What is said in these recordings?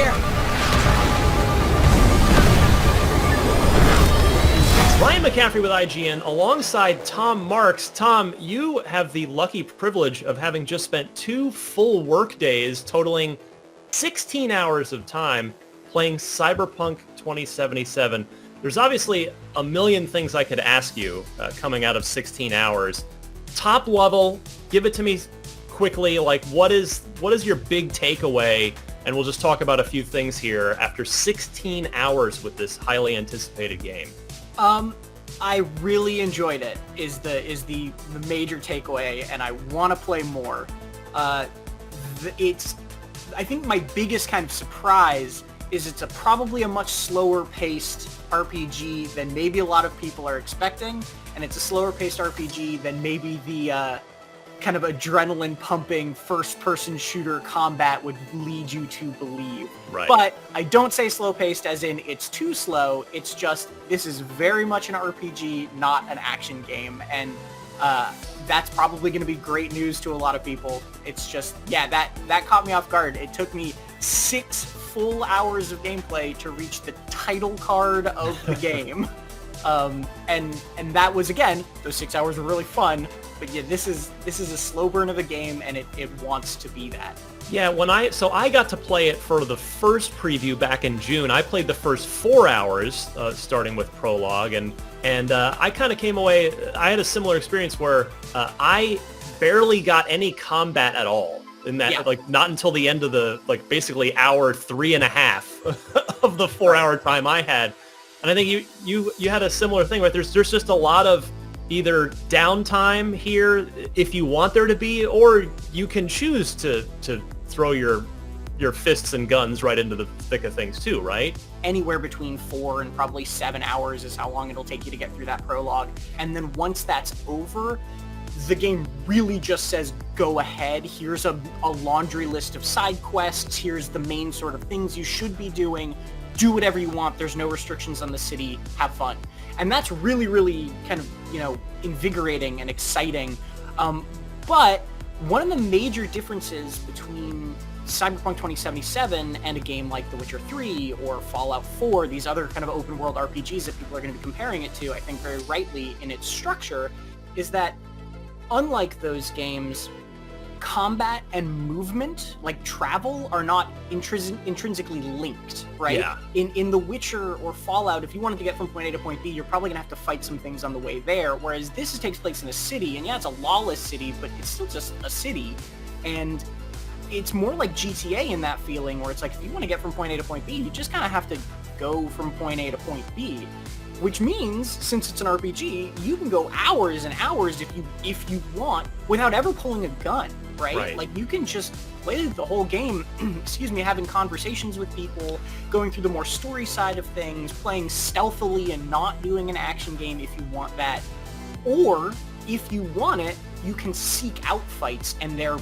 here. Ryan McCaffrey with IGN alongside Tom Marks. Tom, you have the lucky privilege of having just spent 2 full work days totaling 16 hours of time playing Cyberpunk 2077. There's obviously a million things I could ask you coming out of 16 hours. Top level, give it to me quickly. Like, what is your big takeaway? And we'll just talk about a few things here after 16 hours with this highly anticipated game. I really enjoyed it is the major takeaway, and I want to play more. I think my biggest kind of surprise is it's probably a much slower paced RPG than maybe a lot of people are expecting, and it's a slower paced RPG than maybe the kind of adrenaline pumping first person shooter combat would lead you to believe. Right. But I don't say slow paced as in it's too slow. It's just, this is very much an RPG, not an action game. And that's probably going to be great news to a lot of people. It's just, yeah, that caught me off guard. It took me 6 full hours of gameplay to reach the title card of the game. And that was, again, those 6 hours were really fun, but yeah, this is a slow burn of a game, and it wants to be that. Yeah, I got to play it for the first preview back in June. I played the first 4 hours, starting with prologue, and I kind of came away. I had a similar experience where I barely got any combat at all. In that, like, not until the end of the, like, basically hour 3.5 of the 4 hour time I had. And I think you had a similar thing, right? There's just a lot of either downtime here if you want there to be, or you can choose to throw your fists and guns right into the thick of things too, right? Anywhere between 4 and probably 7 hours is how long it'll take you to get through that prologue. And then once that's over, the game really just says, go ahead. Here's a laundry list of side quests. Here's the main sort of things you should be doing. Do whatever you want. There's no restrictions on the city. Have fun. And that's really, really kind of, invigorating and exciting. But one of the major differences between Cyberpunk 2077 and a game like The Witcher 3 or Fallout 4, these other kind of open world RPGs that people are going to be comparing it to, I think very rightly in its structure, is that unlike those games, combat and movement, like travel, are not intrinsically linked, right? Yeah. In The Witcher or Fallout, if you wanted to get from point A to point B, you're probably gonna have to fight some things on the way there, whereas this takes place in a city, and yeah, it's a lawless city, but it's still just a city, and it's more like GTA in that feeling, where it's like, if you want to get from point A to point B, you just kind of have to go from point A to point B. Which means, since it's an RPG, you can go hours and hours if you want without ever pulling a gun, right? Like, you can just play the whole game, having conversations with people, going through the more story side of things, playing stealthily and not doing an action game if you want that. Or, if you want it, you can seek out fights, and they're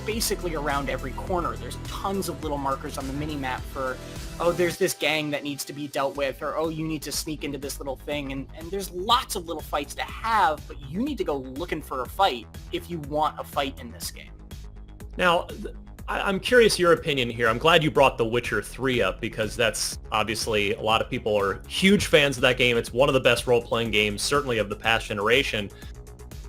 basically around every corner. There's tons of little markers on the mini-map for, oh, there's this gang that needs to be dealt with, or, oh, you need to sneak into this little thing, and there's lots of little fights to have, but you need to go looking for a fight if you want a fight in this game. Now, I'm curious your opinion here. I'm glad you brought The Witcher 3 up, because that's obviously, a lot of people are huge fans of that game. It's one of the best role-playing games, certainly of the past generation.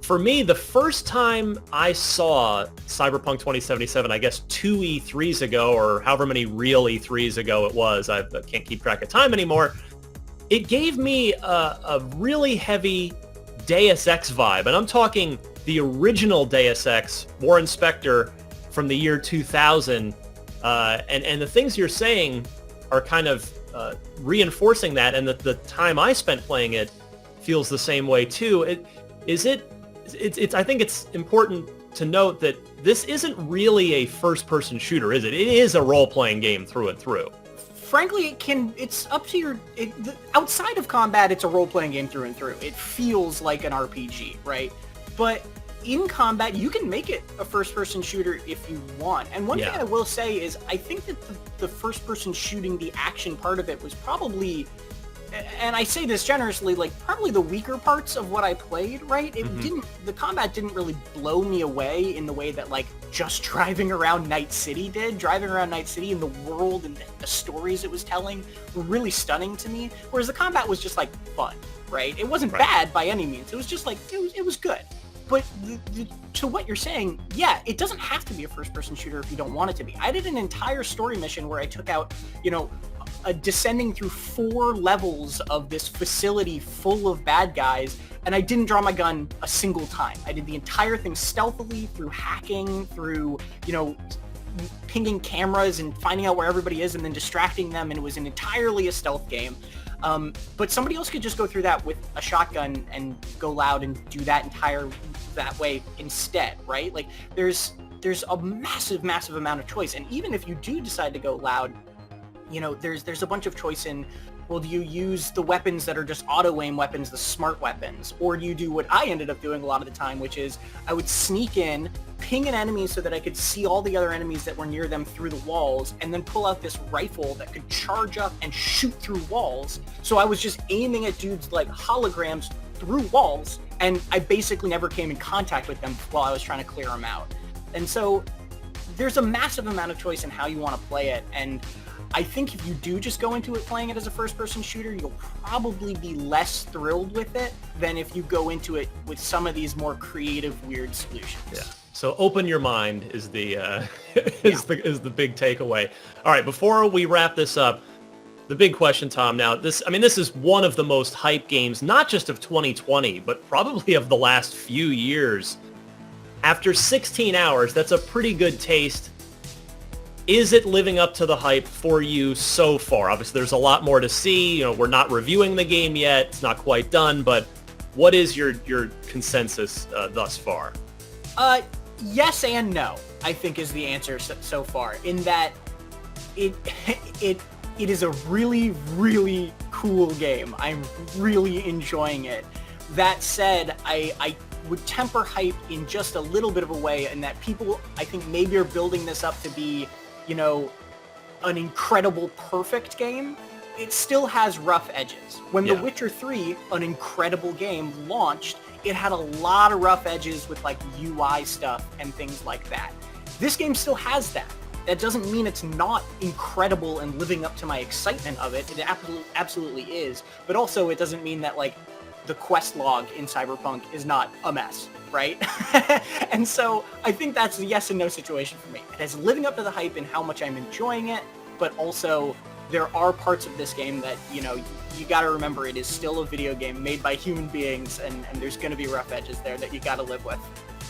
For me, the first time I saw Cyberpunk 2077, I guess 2 E3s ago, or however many real E3s ago it was, I can't keep track of time anymore, it gave me a really heavy Deus Ex vibe. And I'm talking the original Deus Ex, Warren Spector, from the year 2000. And the things you're saying are kind of reinforcing that, and the time I spent playing it feels the same way too. I think it's important to note that this isn't really a first-person shooter, is it? It is a role-playing game through and through. Frankly, it's up to outside of combat, it's a role-playing game through and through. It feels like an RPG, right? But in combat, you can make it a first-person shooter if you want. And one thing I will say is, I think that the first-person shooting, the action part of it, was probably and I say this generously, like probably the weaker parts of what I played, right? The combat didn't really blow me away in the way that like just driving around Night City did. Driving around Night City and the world and the stories it was telling were really stunning to me. Whereas the combat was just like fun, right? It wasn't bad by any means. It was just like, it was good. But to what you're saying, yeah, it doesn't have to be a first-person shooter if you don't want it to be. I did an entire story mission where I took out, descending through 4 levels of this facility full of bad guys, and I didn't draw my gun a single time. I did the entire thing stealthily through hacking, through, pinging cameras and finding out where everybody is and then distracting them, and it was entirely a stealth game. But somebody else could just go through that with a shotgun and go loud and do that way instead, right? Like there's a massive amount of choice, and even if you do decide to go loud, there's a bunch of choice in, well, do you use the weapons that are just auto-aim weapons, the smart weapons, or do you do what I ended up doing a lot of the time, which is I would sneak in, ping an enemy so that I could see all the other enemies that were near them through the walls, and then pull out this rifle that could charge up and shoot through walls. So I was just aiming at dudes like holograms through walls, and I basically never came in contact with them while I was trying to clear them out. And so there's a massive amount of choice in how you want to play it, and I think if you do just go into it playing it as a first-person shooter, you'll probably be less thrilled with it than if you go into it with some of these more creative, weird solutions. Yeah. So open your mind is the the big takeaway. All right, before we wrap this up, the big question, Tom. Now, this is one of the most hyped games, not just of 2020, but probably of the last few years. After 16 hours, that's a pretty good taste. Is it living up to the hype for you so far? Obviously, there's a lot more to see. We're not reviewing the game yet. It's not quite done, but what is your consensus thus far? Yes and no, I think is the answer so far, in that it is a really, really cool game. I'm really enjoying it. That said, I would temper hype in just a little bit of a way, in that people, I think, maybe are building this up to be, an incredible, perfect game. It still has rough edges. When The Witcher 3, an incredible game, launched, it had a lot of rough edges with like UI stuff and things like that. This game still has that. That doesn't mean it's not incredible and living up to my excitement of it. It absolutely is. But also it doesn't mean that like the quest log in Cyberpunk is not a mess, right? And so I think that's the yes and no situation for me. It is living up to the hype in how much I'm enjoying it, but also there are parts of this game that, you got to remember it is still a video game made by human beings, and there's going to be rough edges there that you got to live with.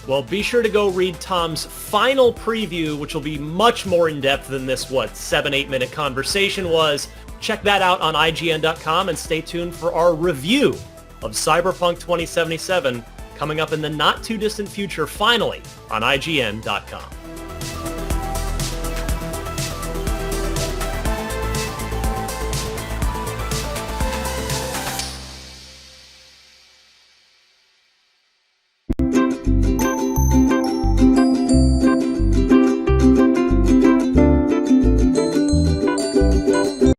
Well, be sure to go read Tom's final preview, which will be much more in-depth than this, 7-8 minute conversation was. Check that out on IGN.com, and stay tuned for our review of Cyberpunk 2077 coming up in the not-too-distant future, finally, on IGN.com.